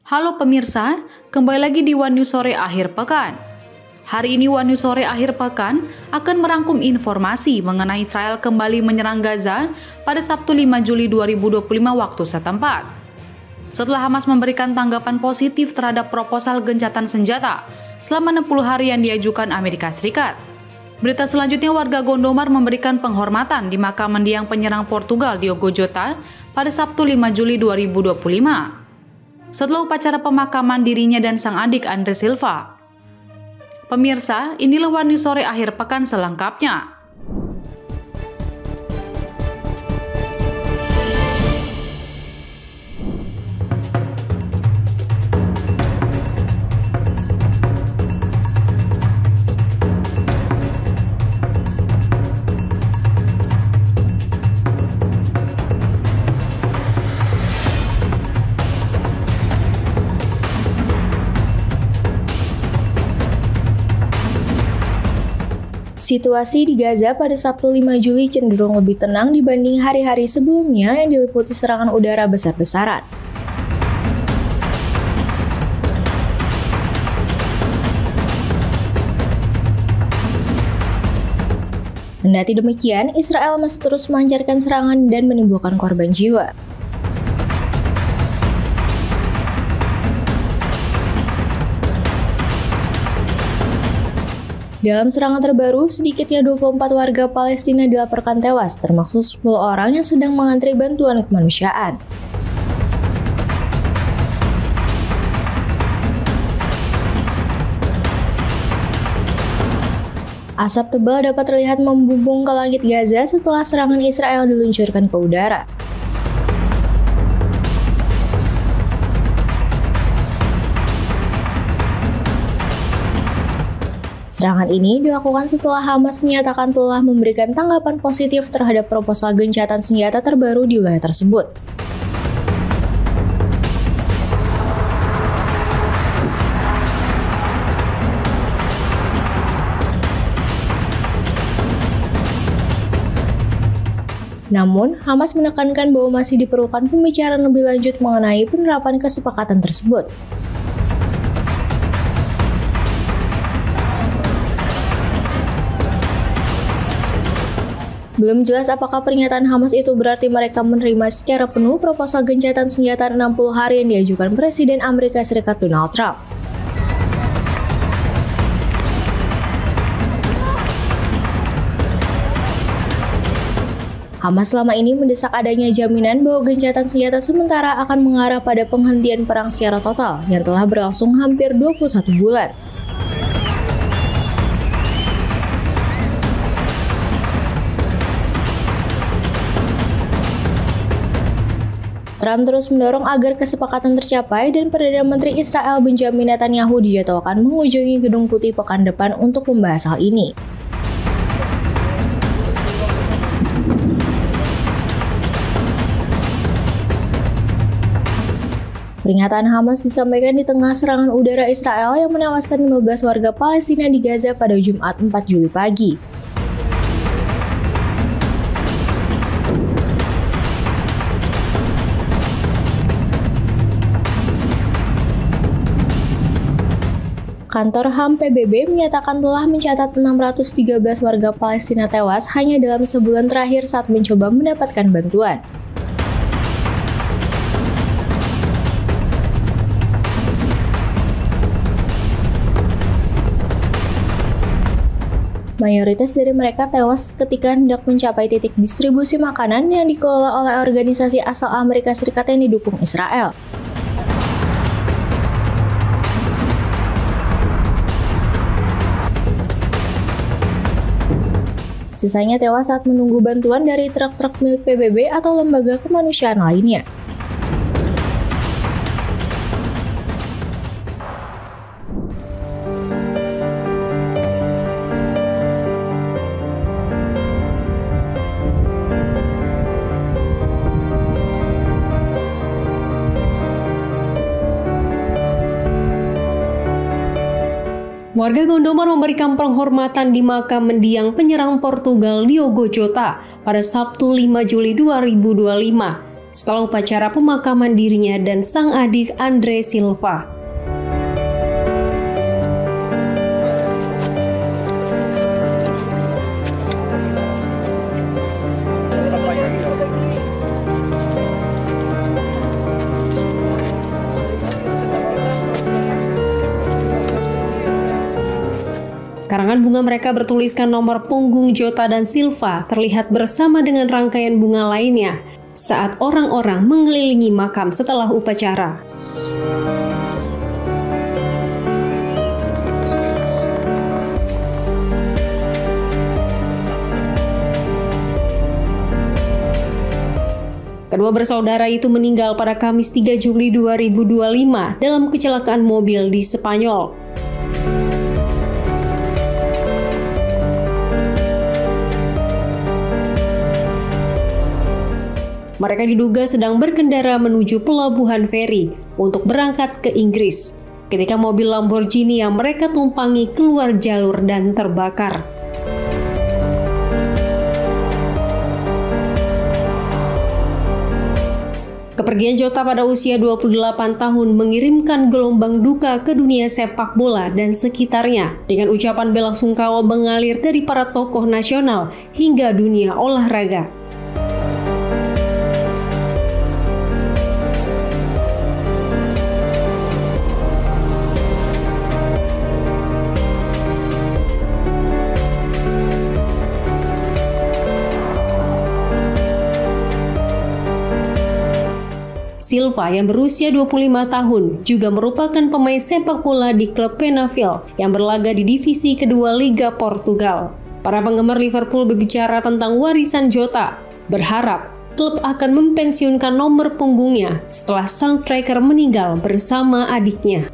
Halo pemirsa, kembali lagi di One News Sore Akhir Pekan. Hari ini One News Sore Akhir Pekan akan merangkum informasi mengenai Israel kembali menyerang Gaza pada Sabtu 5 Juli 2025 waktu setempat. Setelah Hamas memberikan tanggapan positif terhadap proposal gencatan senjata selama 60 hari yang diajukan Amerika Serikat. Berita selanjutnya, warga Gondomar memberikan penghormatan di makam mendiang penyerang Portugal Diogo Jota pada Sabtu 5 Juli 2025. Setelah upacara pemakaman dirinya dan sang adik Andre Silva. Pemirsa, inilah One News Sore Akhir Pekan selengkapnya. Situasi di Gaza pada Sabtu 5 Juli cenderung lebih tenang dibanding hari-hari sebelumnya yang diliputi serangan udara besar-besaran. Kendati demikian, Israel masih terus melancarkan serangan dan menimbulkan korban jiwa. Dalam serangan terbaru, sedikitnya 24 warga Palestina dilaporkan tewas, termasuk 10 orang yang sedang mengantri bantuan kemanusiaan. Asap tebal dapat terlihat membumbung ke langit Gaza setelah serangan Israel diluncurkan ke udara. Serangan ini dilakukan setelah Hamas menyatakan telah memberikan tanggapan positif terhadap proposal gencatan senjata terbaru di wilayah tersebut. Namun, Hamas menekankan bahwa masih diperlukan pembicaraan lebih lanjut mengenai penerapan kesepakatan tersebut. Belum jelas apakah pernyataan Hamas itu berarti mereka menerima secara penuh proposal gencatan senjata 60 hari yang diajukan Presiden Amerika Serikat Donald Trump. Hamas selama ini mendesak adanya jaminan bahwa gencatan senjata sementara akan mengarah pada penghentian perang secara total yang telah berlangsung hampir 21 bulan. Trump terus mendorong agar kesepakatan tercapai dan Perdana Menteri Israel Benjamin Netanyahu dijadwalkan mengunjungi Gedung Putih pekan depan untuk membahas hal ini. Pernyataan Hamas disampaikan di tengah serangan udara Israel yang menewaskan 15 warga Palestina di Gaza pada Jumat 4 Juli pagi. Kantor HAM PBB menyatakan telah mencatat 613 warga Palestina tewas hanya dalam sebulan terakhir saat mencoba mendapatkan bantuan. Mayoritas dari mereka tewas ketika hendak mencapai titik distribusi makanan yang dikelola oleh organisasi asal Amerika Serikat yang didukung Israel. Sisanya tewas saat menunggu bantuan dari truk-truk milik PBB atau lembaga kemanusiaan lainnya. Warga Gondomar memberikan penghormatan di makam mendiang penyerang Portugal Diogo Jota pada Sabtu 5 Juli 2025. setelah upacara pemakaman dirinya dan sang adik Andre Silva. Karangan bunga mereka bertuliskan nomor punggung Jota dan Silva terlihat bersama dengan rangkaian bunga lainnya saat orang-orang mengelilingi makam setelah upacara. Kedua bersaudara itu meninggal pada Kamis 3 Juli 2025 dalam kecelakaan mobil di Spanyol. Mereka diduga sedang berkendara menuju pelabuhan feri untuk berangkat ke Inggris ketika mobil Lamborghini yang mereka tumpangi keluar jalur dan terbakar. Kepergian Jota pada usia 28 tahun mengirimkan gelombang duka ke dunia sepak bola dan sekitarnya, dengan ucapan bela sungkawa mengalir dari para tokoh nasional hingga dunia olahraga. Silva yang berusia 25 tahun juga merupakan pemain sepak bola di klub Penafiel yang berlaga di divisi kedua Liga Portugal. Para penggemar Liverpool berbicara tentang warisan Jota, berharap klub akan mempensiunkan nomor punggungnya setelah sang striker meninggal bersama adiknya.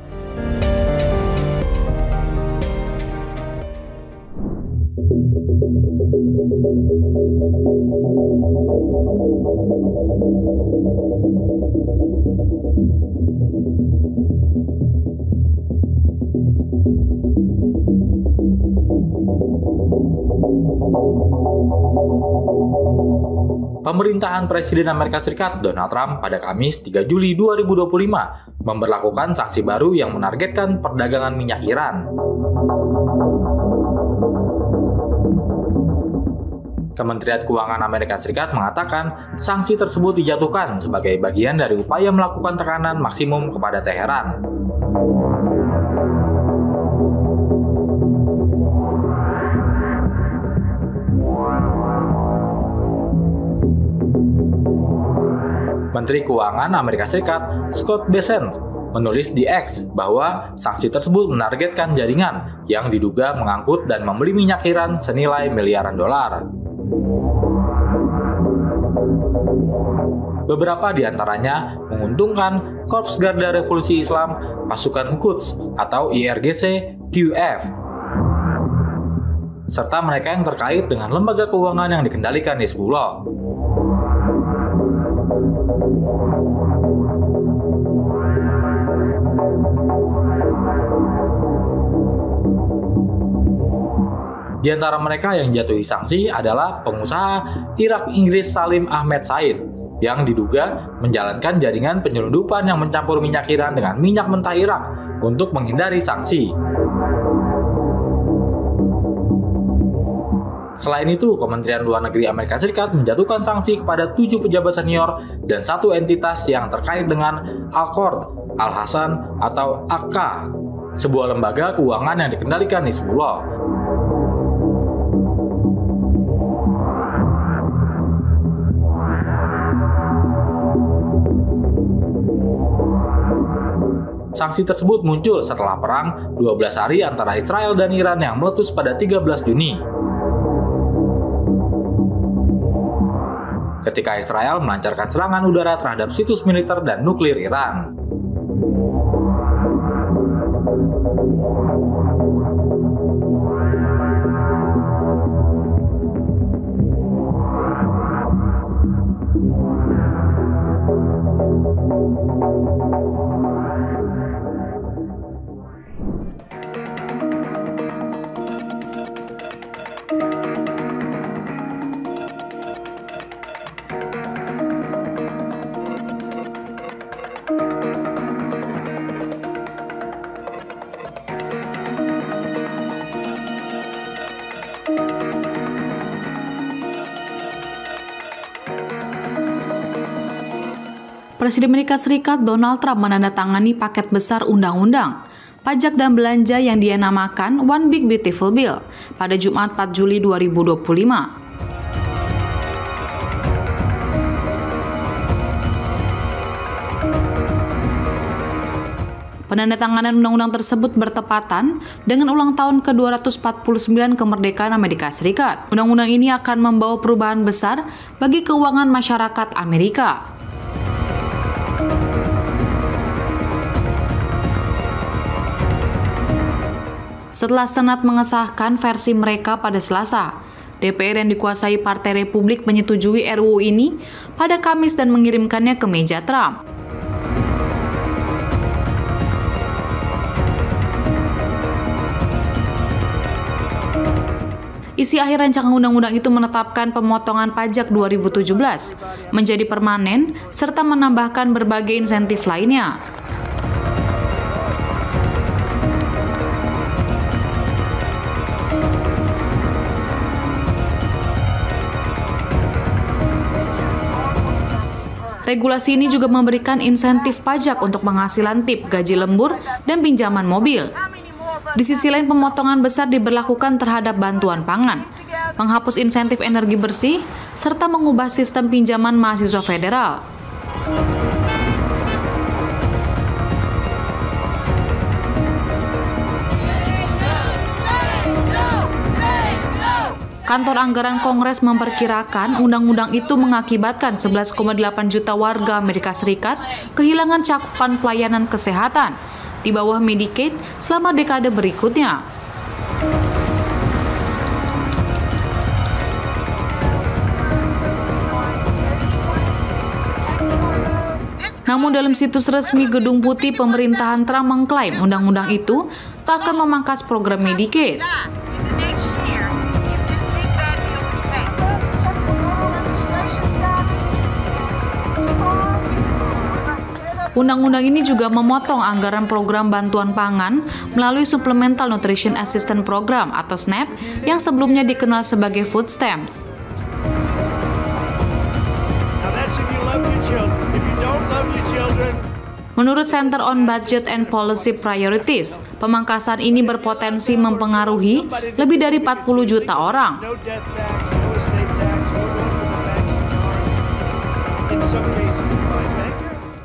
Pemerintahan Presiden Amerika Serikat Donald Trump pada Kamis 3 Juli 2025 memberlakukan sanksi baru yang menargetkan perdagangan minyak Iran. Kementerian Keuangan Amerika Serikat mengatakan sanksi tersebut dijatuhkan sebagai bagian dari upaya melakukan tekanan maksimum kepada Teheran. Menteri Keuangan Amerika Serikat Scott Bessent menulis di X bahwa sanksi tersebut menargetkan jaringan yang diduga mengangkut dan membeli minyak Iran senilai miliaran dolar. Beberapa di antaranya menguntungkan Korps Garda Revolusi Islam Pasukan Quds atau IRGC QF, serta mereka yang terkait dengan lembaga keuangan yang dikendalikan Hizbullah. Di antara mereka yang jatuhi sanksi adalah pengusaha Irak Inggris Salim Ahmed Said yang diduga menjalankan jaringan penyelundupan yang mencampur minyak Iran dengan minyak mentah Irak untuk menghindari sanksi. Selain itu, Kementerian Luar Negeri Amerika Serikat menjatuhkan sanksi kepada 7 pejabat senior dan 1 entitas yang terkait dengan Al-Qord Al-Hassan atau AK, sebuah lembaga keuangan yang dikendalikan Hizbullah. Sanksi tersebut muncul setelah perang 12 hari antara Israel dan Iran yang meletus pada 13 Juni. Ketika Israel melancarkan serangan udara terhadap situs militer dan nuklir Iran. Presiden Amerika Serikat Donald Trump menandatangani paket besar undang-undang pajak dan belanja yang dia namakan One Big Beautiful Bill pada Jumat 4 Juli 2025. Penandatanganan undang-undang tersebut bertepatan dengan ulang tahun ke-249 kemerdekaan Amerika Serikat. Undang-undang ini akan membawa perubahan besar bagi keuangan masyarakat Amerika. Setelah Senat mengesahkan versi mereka pada Selasa, DPR yang dikuasai Partai Republik menyetujui RUU ini pada Kamis dan mengirimkannya ke meja Trump. Isi akhir rancangan undang-undang itu menetapkan pemotongan pajak 2017 menjadi permanen serta menambahkan berbagai insentif lainnya. Regulasi ini juga memberikan insentif pajak untuk penghasilan tip, gaji lembur, dan pinjaman mobil. Di sisi lain, pemotongan besar diberlakukan terhadap bantuan pangan, menghapus insentif energi bersih, serta mengubah sistem pinjaman mahasiswa federal. Kantor Anggaran Kongres memperkirakan undang-undang itu mengakibatkan 11,8 juta warga Amerika Serikat kehilangan cakupan pelayanan kesehatan di bawah Medicaid selama dekade berikutnya. Namun dalam situs resmi Gedung Putih, pemerintahan Trump mengklaim undang-undang itu tak akan memangkas program Medicaid. Undang-undang ini juga memotong anggaran program bantuan pangan melalui Supplemental Nutrition Assistance Program atau SNAP yang sebelumnya dikenal sebagai food stamps. Menurut Center on Budget and Policy Priorities, pemangkasan ini berpotensi mempengaruhi lebih dari 40 juta orang.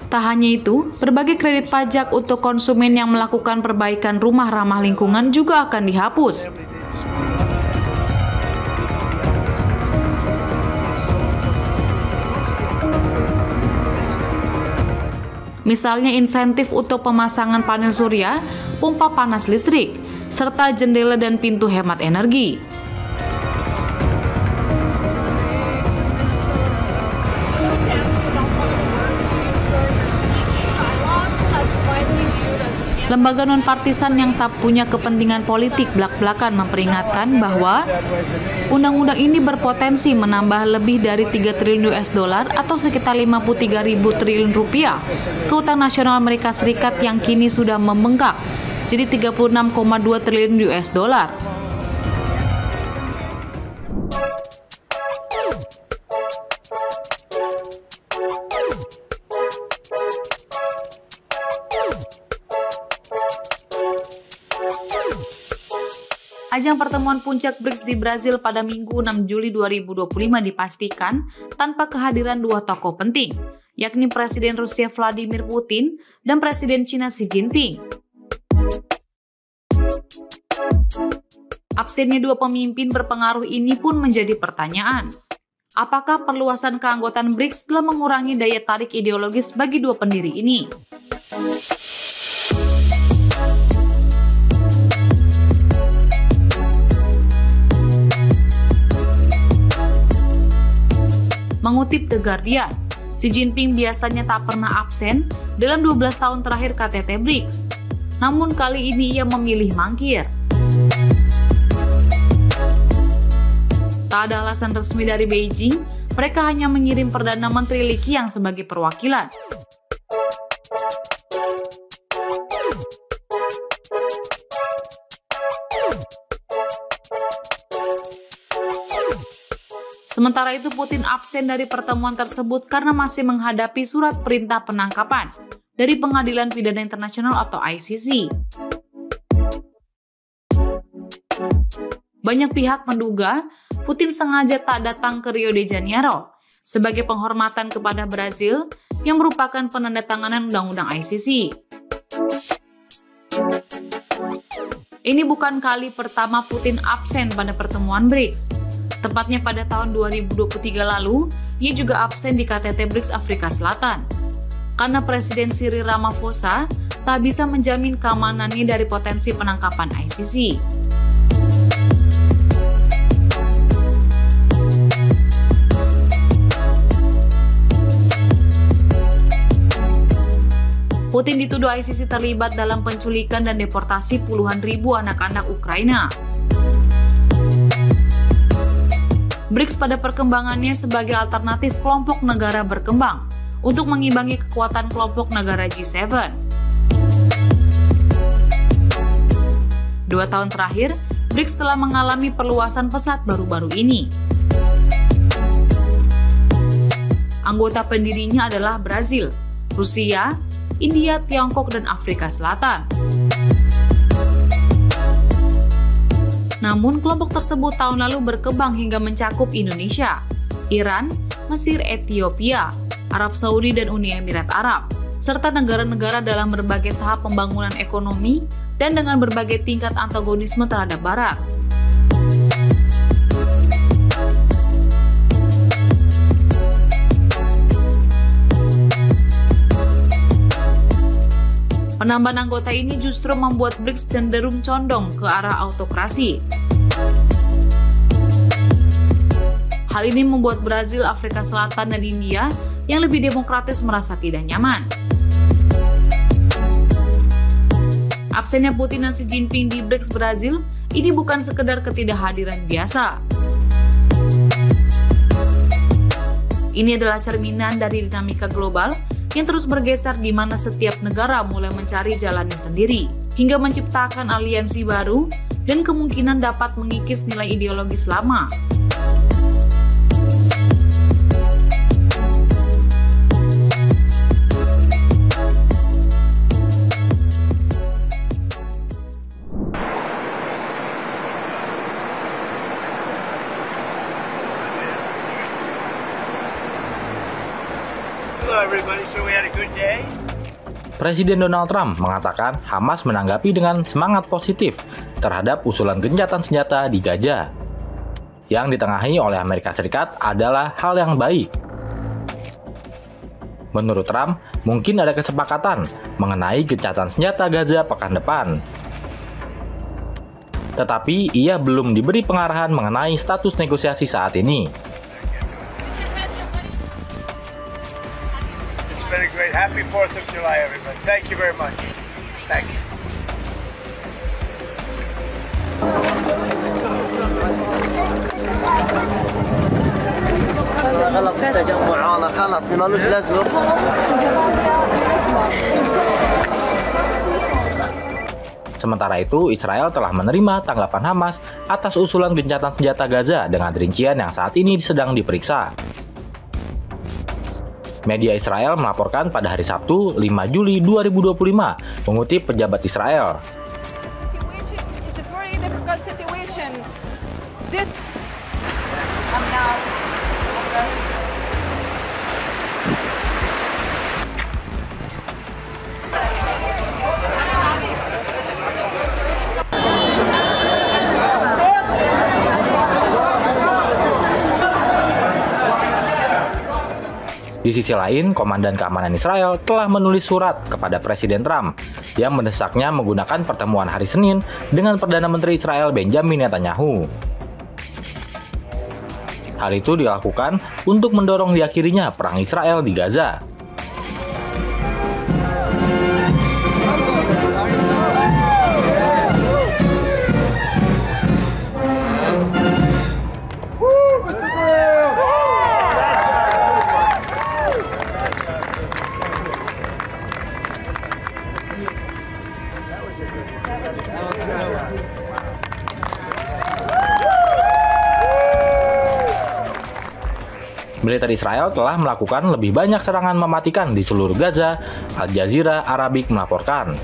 Tak hanya itu, berbagai kredit pajak untuk konsumen yang melakukan perbaikan rumah ramah lingkungan juga akan dihapus. Misalnya insentif untuk pemasangan panel surya, pompa panas listrik, serta jendela dan pintu hemat energi. Lembaga non-partisan yang tak punya kepentingan politik belak-belakan memperingatkan bahwa undang-undang ini berpotensi menambah lebih dari 3 triliun US dollar atau sekitar 53.000 triliun rupiah ke utang nasional Amerika Serikat yang kini sudah membengkak jadi 36,2 triliun US dollar. Ajang pertemuan puncak BRICS di Brazil pada Minggu 6 Juli 2025 dipastikan tanpa kehadiran dua tokoh penting, yakni Presiden Rusia Vladimir Putin dan Presiden China Xi Jinping. Absennya dua pemimpin berpengaruh ini pun menjadi pertanyaan. Apakah perluasan keanggotaan BRICS telah mengurangi daya tarik ideologis bagi dua pendiri ini? Mengutip The Guardian, Xi Jinping biasanya tak pernah absen dalam 12 tahun terakhir KTT BRICS. Namun kali ini ia memilih mangkir. Tak ada alasan resmi dari Beijing, mereka hanya mengirim Perdana Menteri Li Qiang sebagai perwakilan. Sementara itu, Putin absen dari pertemuan tersebut karena masih menghadapi surat perintah penangkapan dari Pengadilan Pidana Internasional atau ICC. Banyak pihak menduga Putin sengaja tak datang ke Rio de Janeiro sebagai penghormatan kepada Brazil yang merupakan penandatanganan undang-undang ICC. Ini bukan kali pertama Putin absen pada pertemuan BRICS. Tepatnya pada tahun 2023 lalu, ia juga absen di KTT BRICS Afrika Selatan. Karena Presiden Cyril Ramaphosa tak bisa menjamin keamanannya dari potensi penangkapan ICC. Putin dituduh ICC terlibat dalam penculikan dan deportasi puluhan ribu anak-anak Ukraina. BRICS pada perkembangannya sebagai alternatif kelompok negara berkembang untuk mengimbangi kekuatan kelompok negara G7. 2 tahun terakhir, BRICS telah mengalami perluasan pesat baru-baru ini. Anggota pendirinya adalah Brazil, Rusia, India, Tiongkok, dan Afrika Selatan. Namun, kelompok tersebut tahun lalu berkembang hingga mencakup Indonesia, Iran, Mesir, Ethiopia, Arab Saudi, dan Uni Emirat Arab, serta negara-negara dalam berbagai tahap pembangunan ekonomi dan dengan berbagai tingkat antagonisme terhadap Barat. Penambahan anggota ini justru membuat BRICS cenderung condong ke arah autokrasi. Hal ini membuat Brazil, Afrika Selatan, dan India yang lebih demokratis merasa tidak nyaman. Absennya Putin dan Xi Jinping di BRICS Brazil ini bukan sekedar ketidakhadiran biasa. Ini adalah cerminan dari dinamika global yang terus bergeser di mana setiap negara mulai mencari jalannya sendiri, hingga menciptakan aliansi baru dan kemungkinan dapat mengikis nilai ideologis lama. Presiden Donald Trump mengatakan Hamas menanggapi dengan semangat positif terhadap usulan gencatan senjata di Gaza. Yang ditengahi oleh Amerika Serikat adalah hal yang baik. Menurut Trump, mungkin ada kesepakatan mengenai gencatan senjata Gaza pekan depan. Tetapi ia belum diberi pengarahan mengenai status negosiasi saat ini. Happy 4th of July, everybody. Thank you very much. Thank you. خلاص تجمعنا خلاص مالوش لازمه. Sementara itu, Israel telah menerima tanggapan Hamas atas usulan gencatan senjata Gaza dengan rincian yang saat ini sedang diperiksa. Media Israel melaporkan pada hari Sabtu, 5 Juli 2025, mengutip pejabat Israel. Di sisi lain, Komandan Keamanan Israel telah menulis surat kepada Presiden Trump yang mendesaknya menggunakan pertemuan hari Senin dengan Perdana Menteri Israel Benjamin Netanyahu. Hal itu dilakukan untuk mendorong diakhirinya perang Israel di Gaza. Militer Israel telah melakukan lebih banyak serangan mematikan di seluruh Gaza, Al Jazeera Arabic melaporkan.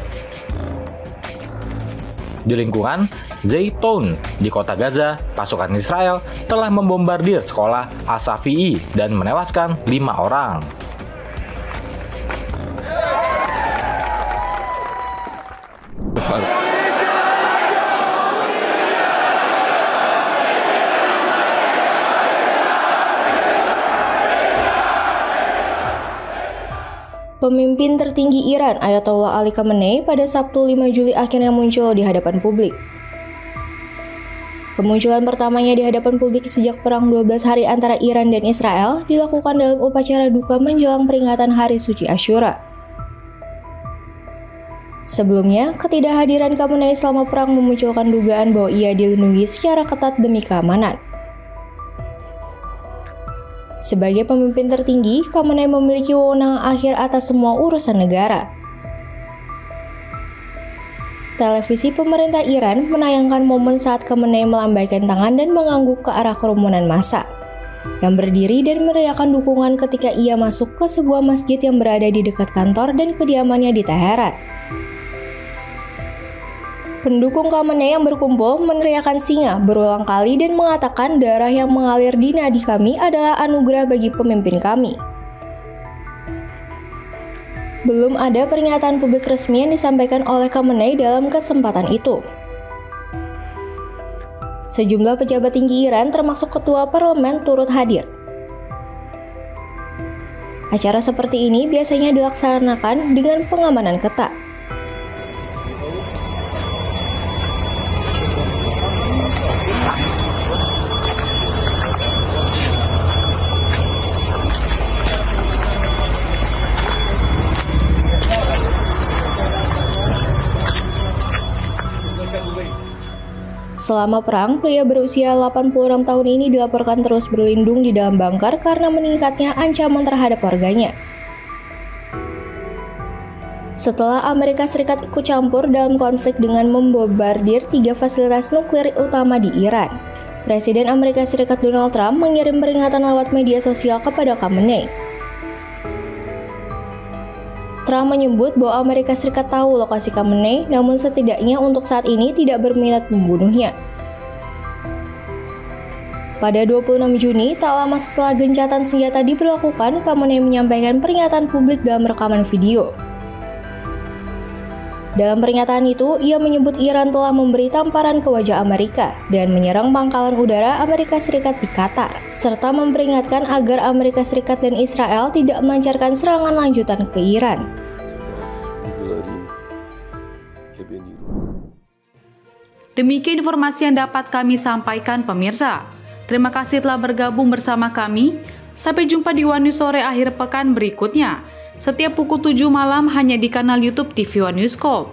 Di lingkungan Zaytoun di kota Gaza, pasukan Israel telah membombardir sekolah As-Safi'i dan menewaskan 5 orang. Pemimpin tertinggi Iran, Ayatollah Ali Khamenei, pada Sabtu 5 Juli akhirnya muncul di hadapan publik. Kemunculan pertamanya di hadapan publik sejak perang 12 hari antara Iran dan Israel dilakukan dalam upacara duka menjelang peringatan Hari Suci Asyura. Sebelumnya, ketidakhadiran Khamenei selama perang memunculkan dugaan bahwa ia dilindungi secara ketat demi keamanan. Sebagai pemimpin tertinggi, Khamenei memiliki wewenang akhir atas semua urusan negara. Televisi pemerintah Iran menayangkan momen saat Khamenei melambaikan tangan dan mengangguk ke arah kerumunan massa yang berdiri dan meneriakkan dukungan ketika ia masuk ke sebuah masjid yang berada di dekat kantor dan kediamannya di Teheran. Pendukung Khamenei yang berkumpul meneriakkan singa berulang kali dan mengatakan darah yang mengalir di nadi kami adalah anugerah bagi pemimpin kami. Belum ada pernyataan publik resmi yang disampaikan oleh Khamenei dalam kesempatan itu. Sejumlah pejabat tinggi Iran termasuk ketua parlemen turut hadir. Acara seperti ini biasanya dilaksanakan dengan pengamanan ketat. Selama perang, pria berusia 86 tahun ini dilaporkan terus berlindung di dalam bunker karena meningkatnya ancaman terhadap warganya. Setelah Amerika Serikat ikut campur dalam konflik dengan membombardir 3 fasilitas nuklir utama di Iran, Presiden Amerika Serikat Donald Trump mengirim peringatan lewat media sosial kepada Khamenei. Trump menyebut bahwa Amerika Serikat tahu lokasi Khamenei, namun setidaknya untuk saat ini tidak berminat membunuhnya. Pada 26 Juni, tak lama setelah gencatan senjata diberlakukan, Khamenei menyampaikan pernyataan publik dalam rekaman video. Dalam pernyataan itu, ia menyebut Iran telah memberi tamparan ke wajah Amerika dan menyerang pangkalan udara Amerika Serikat di Qatar, serta memperingatkan agar Amerika Serikat dan Israel tidak melancarkan serangan lanjutan ke Iran. Demikian informasi yang dapat kami sampaikan pemirsa. Terima kasih telah bergabung bersama kami. Sampai jumpa di One News Sore akhir pekan berikutnya. Setiap pukul 7 malam hanya di kanal YouTube TV One News Corp.